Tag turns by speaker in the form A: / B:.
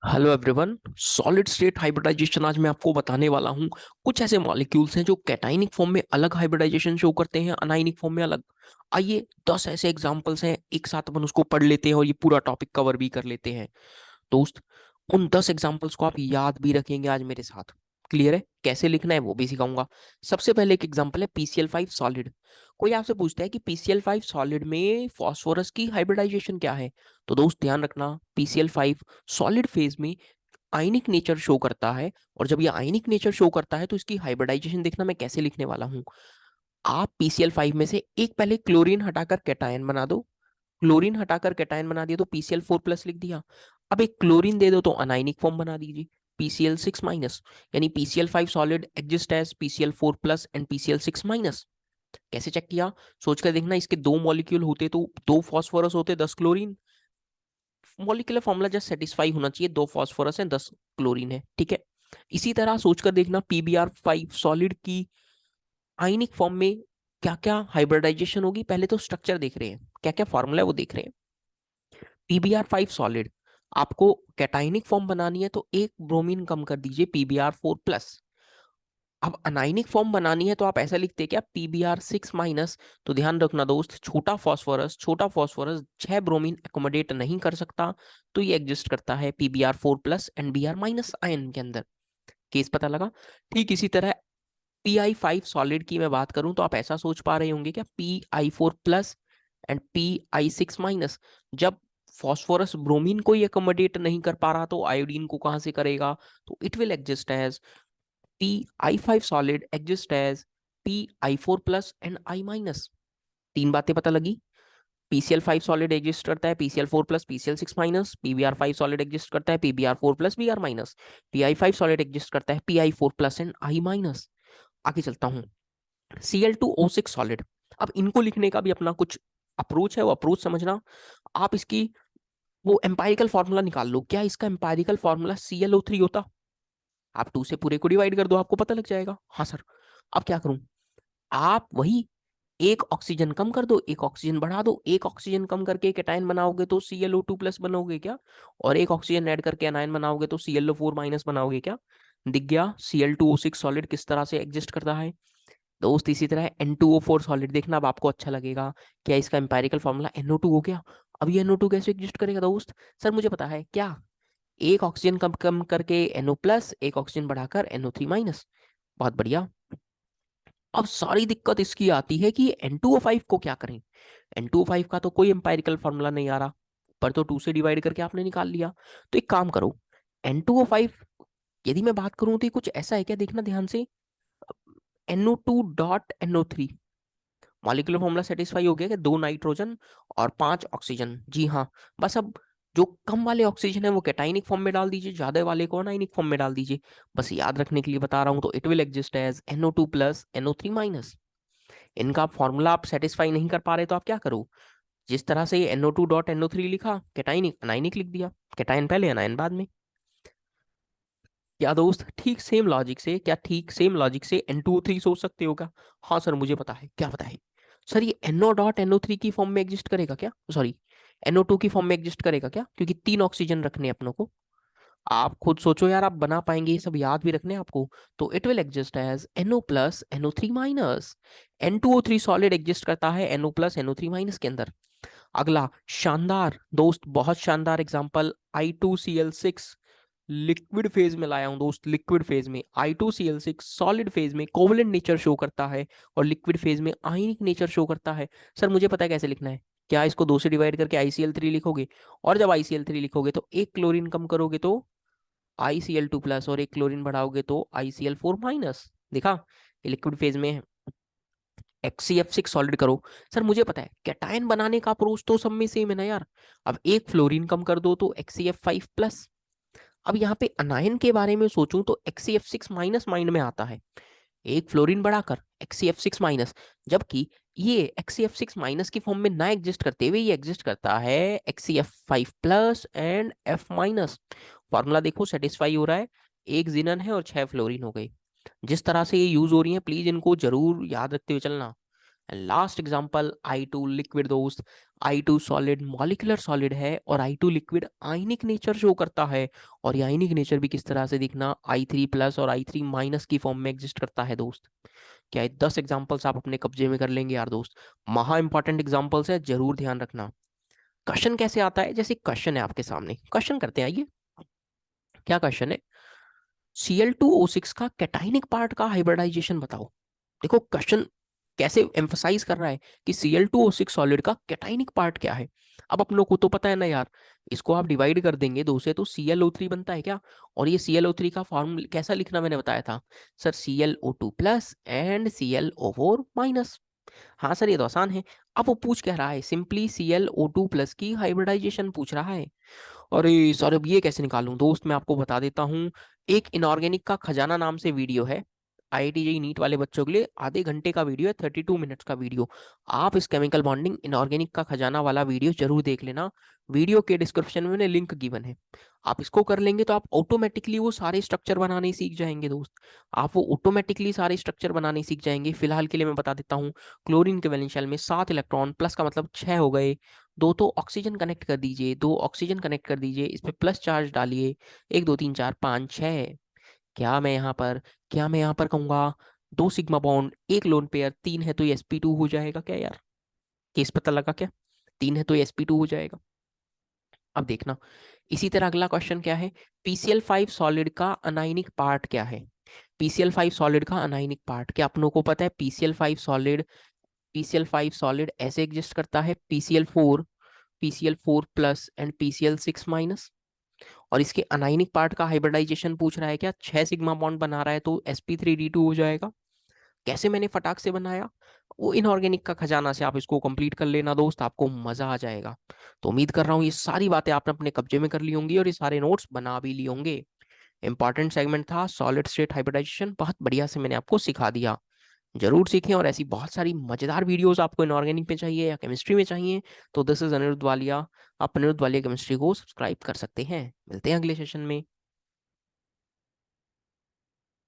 A: Hello everyone. Solid state hybridization आज मैं आपको बताने वाला हूं। कुछ ऐसे मॉलिक्यूल्स हैं जो कैटाइनिक फॉर्म में अलग हाइब्रिडाइजेशन शो करते हैं, अनाइनिक फॉर्म में अलग। आइए 10 ऐसे एग्जांपल्स हैं, एक साथ अपन उसको पढ़ लेते हैं और ये पूरा टॉपिक कवर भी कर लेते हैं। दोस्त, उन 10 एग्जांपल्स को आप याद भी रखेंगे आज मेरे साथ। क्लियर है? कैसे लिखना है वो भी सिखाऊंगा। सबसे पहले एक एग्जांपल है PCl5 सॉलिड। कोई आपसे पूछता है कि PCl5 सॉलिड में फास्फोरस की हाइब्रिडाइजेशन क्या है, तो दोस्त ध्यान रखना, PCl5 सॉलिड फेज में आयनिक नेचर शो करता है। और जब ये आयनिक नेचर शो करता है तो इसकी हाइब्रिडाइजेशन देखना मैं कैसे लिखने वाला हूं। आप PCl5 में से एक पहले क्लोरीन हटाकर कैटायन बना दो। क्लोरीन हटाकर कैटायन बना दिया तो PCl4 प्लस लिख दिया। अब एक क्लोरीन दे दो तो अनाइनिक फॉर्म बना दीजिए, PCl6 माइनस। यानी PCl5 solid exist as PCl4 plus and PCl6 minus. कैसे चेक किया? सोचकर देखना, इसके दो मॉलिक्यूल होते तो दो फास्फोरस होते 10 chlorine. Molecular formula just satisfy होना चाहिए, दो फास्फोरस है 10 क्लोरीन है, ठीक है। इसी तरह सोचकर देखना, PBr5 सॉलिड की आयनिक फॉर्म में क्या क्या हाइब्रिडाइजेशन होगी। पहले तो स्ट्रक्चर देख रहे हैं, क्या क्या फॉर्मूला है वो देख रहे हैं। PBr5 सॉलिड, आपको कैटाइनिक फॉर्म बनानी है तो एक ब्रोमीन कम कर दीजिए, PBr4 प्लस। अब अनाइनिक फॉर्म बनानी है तो आप ऐसा लिखते हैं क्या, PBr6 माइनस। तो ध्यान रखना दोस्त, छोटा फॉस्फोरस 6 ब्रोमीन एकोमोडेट नहीं कर सकता, तो ये एग्जिस्ट करता है PBr4 plus and Br minus ion के अंदर। केस पता लगा? ठीक इसी तरह Pi5 सॉलिड की मैं बात करूं तो आप ऐसा सोच पा रहे होंगे क्या, Pi4 plus and Pi6 minus. जब फॉस्फोरस ब्रोमीन को ही एकोमोडेट नहीं कर पा रहा तो आयोडीन को कहां से करेगा, तो it will exist as Pi5 solid exist as Pi4 plus and I minus. तीन बातें पता लगी। PCl5 सॉलिड एग्जिस्ट करता है PCl4 plus PCl6 minus, PBr5 solid exist करता है PBr4 plus Br minus, Pi5 solid exist करता है Pi4 plus and I minus. आगे चलता हूँ, Cl2O6 सॉलिड। अब इनको लिखने का भी अपना कुछ अप्रोच है, वो अप्रोच समझना। आप इसकी वो एम्पायरिकल फॉर्मूला निकाल लो, क्या इसका एम्पायरिकल फॉर्मूला ClO3 होता? आप 2 से पूरे को डिवाइड कर दो, आपको पता लग जाएगा। हाँ सर, अब क्या करूं? आप वही एक ऑक्सीजन कम कर दो, एक ऑक्सीजन बढ़ा दो। एक ऑक्सीजन कम करके एक एटायन बनाओगे तो Cl2 प्लस बनोगे क्या, और एक ऑक्सीजन ऐड करके एनायन बनाओगे तो Cl4 माइनस बनाओगे क्या। दिख गया Cl2O6 सॉलिड किस तरह से एग्जिस्ट करता है। दोस्त इसी तरह N2O4 सॉलिड देखना, अब आपको अच्छा लगेगा। क्या इसका एम्पायरिकल फॉर्मूला NO2 हो गया? अब ये NO2 कैसे एग्जिस्ट करेगा दोस्त? सर मुझे पता है क्या, एक ऑक्सीजन कम कम करके NO प्लस, एक ऑक्सीजन बढ़ाकर NO3 माइनस। बहुत बढ़िया। अब सारी दिक्कत इसकी आती है कि N2O5 को क्या करें। N2O5 का तो कोई एम्पायरिकल फॉर्मूला नहीं आ रहा, पर तो 2 से डिवाइड करके आपने निकाल लिया। तो एक काम करो, N2O5 यदि मैं बात करूं तो ये कुछ ऐसा है क्या, देखना ध्यान से। NO2 dot NO3 molecular formula satisfy हो गया कि दो नाइट्रोजन और 5 ऑक्सीजन, जी हाँ। बस अब जो कम वाले ऑक्सीजन है वो कैटाइनिक फॉर्म में डाल दीजिए, ज्यादा वाले को अनाइनिक फॉर्म में डाल दीजिए। बस याद रखने के लिए बता रहा हूं, तो it will exist as NO2 plus NO3 minus. इनका फॉर्मूला आप सेटिस्फाई नहीं कर पा रहे तो आप क्या करो, जिस तरह से NO2 डॉट NO3 लिखा, कैटाइनिक अनाइनिक लिख दिया, कैटाइन पहले अनायन बाद में। क्या दोस्त ठीक सेम लॉजिक से, क्या ठीक सेम लॉजिक से N2O3 सोच सकते हो क्या? हाँ सर मुझे पता है, क्या पता है? सर ये NO डॉट NO3 की फॉर्म में एग्जिस्ट करेगा क्या, सॉरी NO2 की फॉर्म में एग्जिस्ट करेगा क्या, क्योंकि 3 ऑक्सीजन रखने हैं अपनों को। आप खुद सोचो यार, आप बना पाएंगे? ये सब याद भी रखने हैं आपको। तो it will exist as NO plus NO3 minus. N2O3 solid exist करता है NO प्लस NO3 माइनस के अंदर। अगला शानदार दोस्त, बहुत शानदार एग्जांपल, I2Cl6 लिक्विड फेज में लाया हूं दोस्त। लिक्विड फेज में I2Cl6 सॉलिड फेज में कोवलेंट नेचर शो करता है और लिक्विड फेज में आयनिक नेचर शो करता है। सर मुझे पता है कैसे लिखना है। क्या इसको 2 से डिवाइड करके ICl3 लिखोगे, और जब ICl3 लिखोगे तो एक क्लोरीन कम करोगे तो ICl2 प्लस, और एक क्लोरीन बढ़ाओगे तो ICl4 माइनस। देखा, ये लिक्विड फेज में है। XCF6 सॉलिड करो। सर मुझे पता है कैटायन बनाने का अप्रोच तो सब में सेम है ना यार। अब एक फ्लोरीन कम कर दो तो XCF5 प्लस। अब यहाँ पे अनायन के बारे में सोचूं तो XCF6 माइनस माइंड में आता है, एक फ्लोरीन बढ़ाकर XCF6 माइनस। जबकि ये XCF6 माइनस की फॉर्म में ना एग्जिस्ट करते हुए ये एग्जिस्ट करता है XCF5 plus and F minus. Formula देखो सेटिस्फाई हो रहा है, एक जिनन है और 6 फ्लोरीन हो गई। जिस तरह से ये यूज हो रही है प्लीज इनको जरूर याद रखते हुए चलना। And last example I2 liquid दोस्त। I2 सॉलिड मॉलिक्यूलर सॉलिड है और I2 लिक्विड आयनिक नेचर शो करता है। और ये आयनिक नेचर भी किस तरह से दिखना, I3+ और I3 माइनस की फॉर्म में एग्जिस्ट करता है दोस्त। क्या ये 10 एग्जाम्पल्स आप अपने कब्जे में कर लेंगे यार दोस्त? महा इंपॉर्टेंट एग्जाम्पल्स है, जरूर ध्यान रखना। क्वेश्चन कैसे आता है, जैसे क्वेश्चन है आपके सामने, क्वेश्चन करते हैं आइए। क्या क्वेश्चन है? Cl2O6 का कैटाइनिक पार्ट का हाइब्रिडाइजेशन बताओ। देखो क्वेश्चन कैसे एम्फसाइज कर रहा है कि Cl2O6 सॉलिड का कैटाइनिक पार्ट क्या है। अब अपनों को तो पता है ना यार, इसको आप डिवाइड कर देंगे दो से तो ClO3 बनता है क्या। और ये ClO3 का फॉर्मूला कैसा लिखना मैंने बताया था सर, ClO2+ एंड ClO4-। हाँ सर ये तो आसान है। अब वो पूछ क्या रहा है, सिंपली ClO2+ की हाइब्रिडाइजेशन पूछ रहा है। अरे सर अब ये कैसे निकालूं दोस्त, मैं आपको बता देता हूँ। एक इनऑर्गेनिक का खजाना नाम से वीडियो है, IIT जेईई नीट वाले बच्चों के लिए आधे घंटे का वीडियो है, 32 मिनट्स का वीडियो। आप इस केमिकल बॉन्डिंग इनऑर्गेनिक का खजाना वाला वीडियो जरूर देख लेना। वीडियो के डिस्क्रिप्शन में मैंने लिंक गिवन है। आप इसको कर लेंगे तो आप ऑटोमेटिकली वो सारे स्ट्रक्चर बनाने सीख जाएंगे दोस्त। आप वो ऑटोमेटिकली सारे स्ट्रक्चर बनाने सीख जाएंगे। फिलहाल के लिए मैं बता देता हूँ, क्लोरीन के वैलेंस शेल में 7 इलेक्ट्रॉन, प्लस का मतलब 6 हो गए। दो तो ऑक्सीजन कनेक्ट कर दीजिए, दो ऑक्सीजन कनेक्ट कर दीजिए, इस पे प्लस चार्ज डालिए। 1 2 3 4 5 6। क्या मैं यहाँ पर क्या मैं यहाँ पर कहूंगा 2 सिग्मा बॉन्ड, एक लोन पेयर, 3 है तो ये sp2 हो जाएगा क्या यार? केस पता लगा क्या? 3 है तो ये sp2 हो जाएगा। अब देखना, इसी तरह अगला क्वेश्चन क्या है, PCl5 सॉलिड का अनाइनिक पार्ट क्या है। PCl5 सॉलिड का अनाइनिक पार्ट क्या अपनों को पता है? PCl5 सॉलिड ऐसे एग्जिस्ट करता है, PCl4 एंड PCl6-। और इसके अनाइनिक पार्ट का हाइब्रिडाइजेशन पूछ रहा है क्या, 6 सिग्मा बॉन्ड बना रहा है तो sp3d2 हो जाएगा। कैसे मैंने फटाक से बनाया, वो इनऑर्गेनिक का खजाना से आप इसको कंप्लीट कर लेना दोस्त, आपको मजा आ जाएगा। तो उम्मीद कर रहा हूँ ये सारी बातें आपने अपने कब्जे में कर ली होंगी और ये सारे नोट्स बना भी लिए होंगे। इंपॉर्टेंट सेगमेंट था सॉलिड स्टेट हाइब्रिडाइजेशन, बहुत बढ़िया से मैंने आपको सिखा दिया। जरूर सीखें, और ऐसी बहुत सारी मजेदार वीडियोस आपको इनऑर्गेनिक में चाहिए या केमिस्ट्री में चाहिए तो दिस इज अनिरुद्ध वालिया। आप अनिरुद्ध वालिया केमिस्ट्री को सब्सक्राइब कर सकते हैं। मिलते हैं अगले सेशन में।